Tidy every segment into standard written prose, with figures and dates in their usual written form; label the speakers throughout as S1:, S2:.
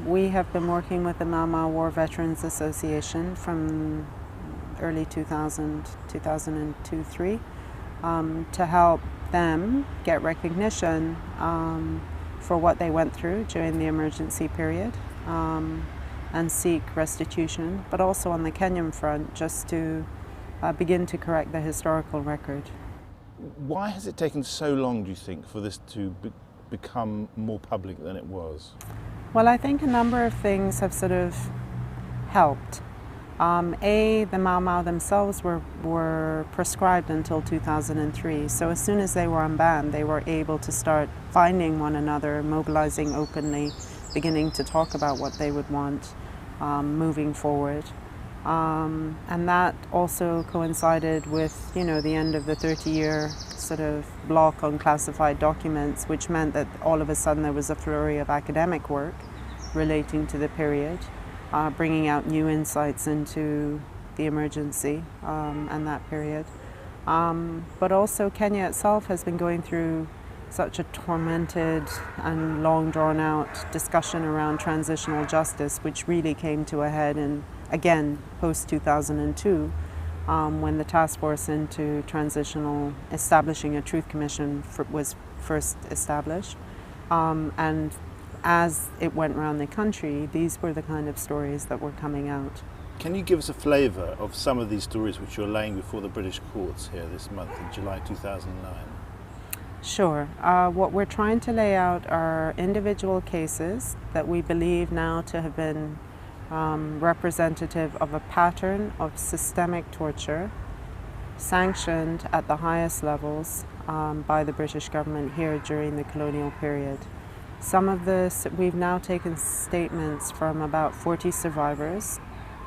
S1: We have been working with the Mau Mau War Veterans Association from early 2000, 2002-3 to help them get recognition for what they went through during the emergency period and seek restitution, but also on the Kenyan front just to begin to correct the historical record.
S2: Why has it taken so long, do you think, for this to become more public than it was?
S1: Well, I think a number of things have sort of helped. The Mau Mau themselves were prescribed until 2003, so as soon as they were unbanned, they were able to start finding one another, mobilizing openly, beginning to talk about what they would want moving forward. And that also coincided with, the end of the 30-year sort of block on classified documents, which meant that all of a sudden there was a flurry of academic work relating to the period, bringing out new insights into the emergency and that period. But also Kenya itself has been going through such a tormented and long drawn out discussion around transitional justice, which really came to a head in, again, post-2002, when the task force into establishing a truth commission was first established. And as it went around the country, these were the kind of stories that were coming out.
S2: Can you give us a flavour of some of these stories which you're laying before the British courts here this month in July 2009?
S1: Sure. What we're trying to lay out are individual cases that we believe now to have been representative of a pattern of systemic torture sanctioned at the highest levels by the British government here during the colonial period. Some of this, we've now taken statements from about 40 survivors.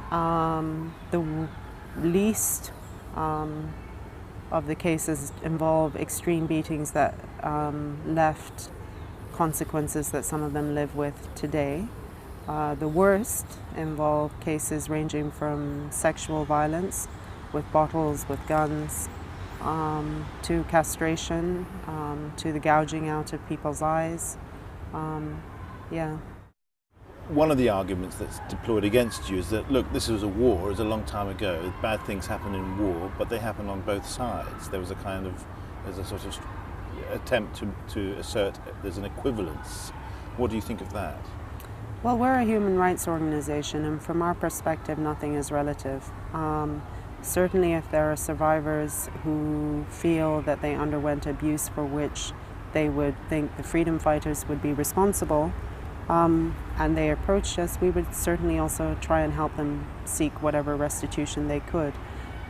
S1: The least of the cases involve extreme beatings that left consequences that some of them live with today. The worst involve cases ranging from sexual violence with bottles, with guns, to castration, to the gouging out of people's eyes. Yeah.
S2: One of the arguments that's deployed against you is that, look, this was a war, it was a long time ago, bad things happen in war, but they happen on both sides. There's a sort of attempt to assert there's an equivalence. What do you think of that?
S1: Well, we're a human rights organization, and from our perspective, nothing is relative. Certainly if there are survivors who feel that they underwent abuse for which they would think the freedom fighters would be responsible, and they approached us, we would certainly also try and help them seek whatever restitution they could.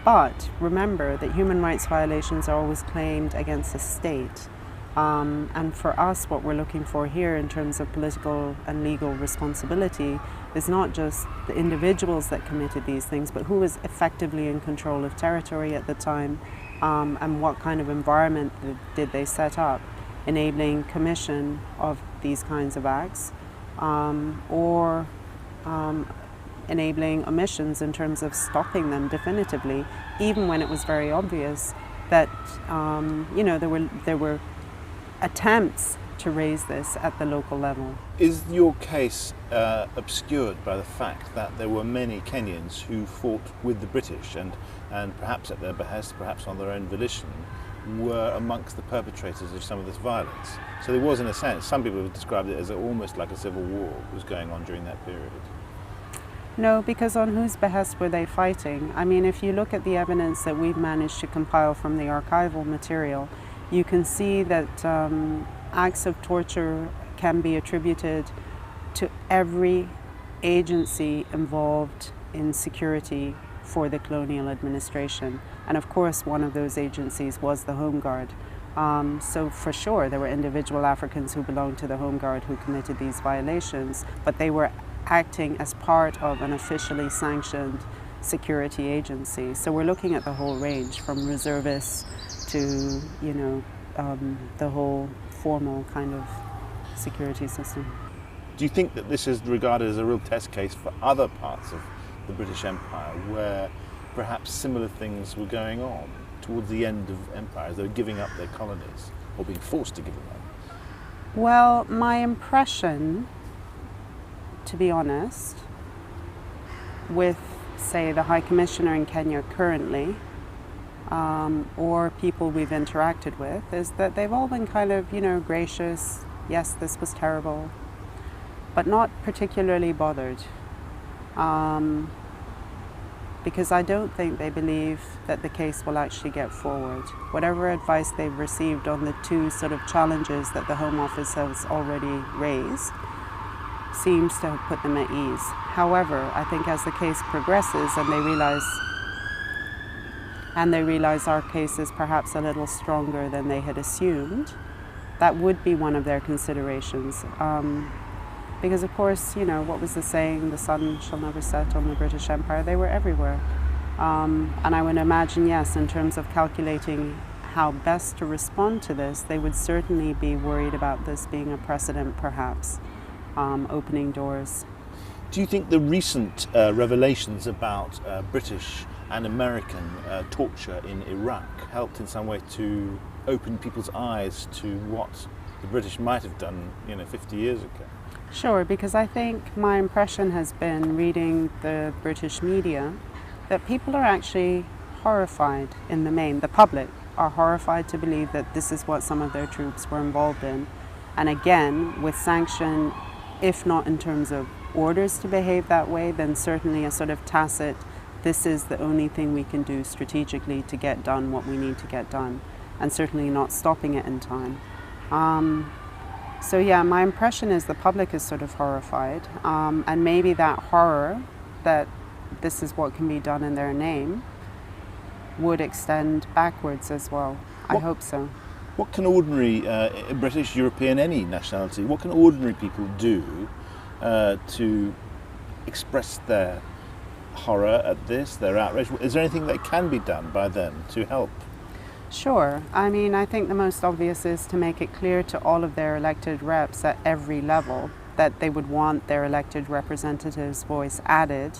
S1: But remember that human rights violations are always claimed against the state. And for us, what we're looking for here in terms of political and legal responsibility is not just the individuals that committed these things, but who was effectively in control of territory at the time, and what kind of environment did they set up, enabling commission of these kinds of acts, or enabling omissions in terms of stopping them definitively, even when it was very obvious that there were attempts to raise this at the local level.
S2: Is your case obscured by the fact that there were many Kenyans who fought with the British and perhaps at their behest, perhaps on their own volition, were amongst the perpetrators of some of this violence? So there was, in a sense, some people have described it as almost like a civil war was going on during that period.
S1: No, because on whose behest were they fighting? I mean, if you look at the evidence that we've managed to compile from the archival material, you can see that acts of torture can be attributed to every agency involved in security for the colonial administration. And of course, one of those agencies was the Home Guard. So for sure, there were individual Africans who belonged to the Home Guard who committed these violations, but they were acting as part of an officially sanctioned security agency. So we're looking at the whole range, from reservists to, the whole formal kind of security system.
S2: Do you think that this is regarded as a real test case for other parts of the British Empire where perhaps similar things were going on towards the end of empires? They were giving up their colonies or being forced to give them up.
S1: Well, my impression to be honest, with, say, the High Commissioner in Kenya currently, or people we've interacted with, is that they've all been kind of, gracious. Yes, this was terrible, but not particularly bothered. Because I don't think they believe that the case will actually get forward. Whatever advice they've received on the two sort of challenges that the Home Office has already raised seems to have put them at ease. However, I think as the case progresses and they realize our case is perhaps a little stronger than they had assumed, that would be one of their considerations. Because of course, what was the saying, the sun shall never set on the British Empire? They were everywhere. And I would imagine, yes, in terms of calculating how best to respond to this, they would certainly be worried about this being a precedent, perhaps, opening doors.
S2: Do you think the recent revelations about British and American torture in Iraq helped in some way to open people's eyes to what the British might have done, 50 years ago?
S1: Sure, because I think my impression has been, reading the British media, that people are actually horrified in the main. The public are horrified to believe that this is what some of their troops were involved in. And again, with sanction, if not in terms of orders to behave that way, then certainly a sort of tacit, this is the only thing we can do strategically to get done what we need to get done, and certainly not stopping it in time. So yeah, my impression is the public is sort of horrified, and maybe that horror that this is what can be done in their name would extend backwards as well. I hope so.
S2: What can ordinary British, European, any nationality, what can ordinary people do to express their horror at this, their outrage? Is there anything that can be done by them to help?
S1: Sure. I think the most obvious is to make it clear to all of their elected reps at every level that they would want their elected representatives' voice added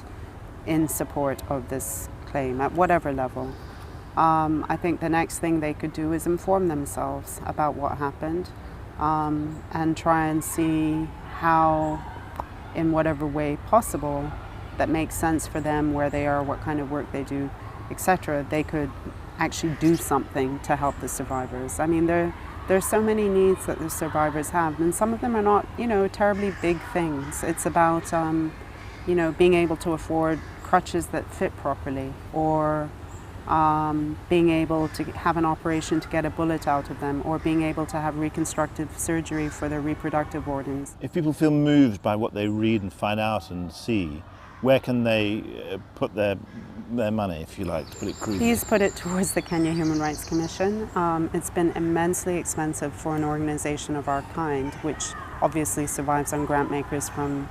S1: in support of this claim at whatever level. I think the next thing they could do is inform themselves about what happened, and try and see how, in whatever way possible, that makes sense for them, where they are, what kind of work they do, etc., they could actually do something to help the survivors. There's so many needs that the survivors have, and some of them are not, terribly big things. It's about, being able to afford crutches that fit properly, or being able to have an operation to get a bullet out of them, or being able to have reconstructive surgery for their reproductive organs.
S2: If people feel moved by what they read and find out and see, where can they put their money, if you like, to put it crudely?
S1: Please put it towards the Kenya Human Rights Commission. It's been immensely expensive for an organization of our kind, which obviously survives on grant makers from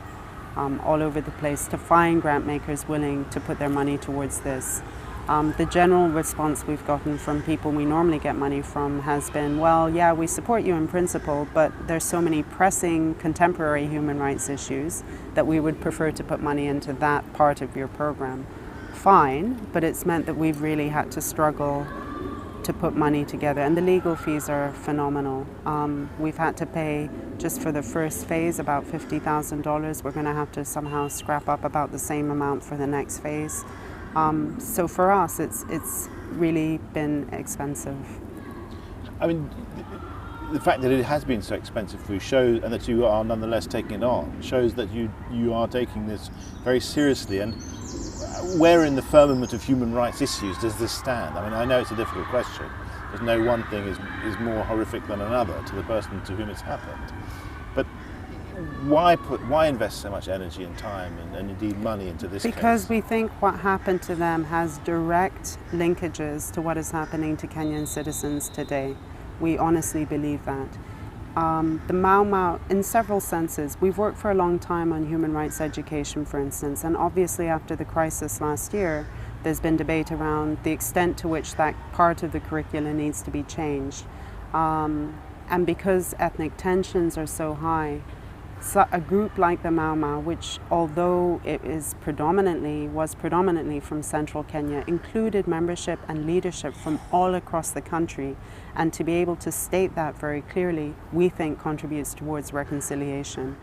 S1: all over the place, to find grant makers willing to put their money towards this. The general response we've gotten from people we normally get money from has been, well, yeah, we support you in principle, but there's so many pressing contemporary human rights issues that we would prefer to put money into that part of your program. Fine, but it's meant that we've really had to struggle to put money together, and the legal fees are phenomenal. We've had to pay, just for the first phase, about $50,000. We're going to have to somehow scrap up about the same amount for the next phase. So for us, it's really been expensive.
S2: The fact that it has been so expensive for you shows, and that you are nonetheless taking it on, shows that you are taking this very seriously. And where in the firmament of human rights issues does this stand? I know it's a difficult question, because no one thing is more horrific than another to the person to whom it's happened. But why invest so much energy and time and indeed money into this
S1: Because
S2: case?
S1: we think what happened to them has direct linkages to what is happening to Kenyan citizens today. We honestly believe that. The Mau Mau, in several senses, we've worked for a long time on human rights education, for instance, and obviously after the crisis last year, there's been debate around the extent to which that part of the curricula needs to be changed. And because ethnic tensions are so high, so a group like the Mau Mau, which although it was predominantly from central Kenya, included membership and leadership from all across the country, and to be able to state that very clearly, we think contributes towards reconciliation.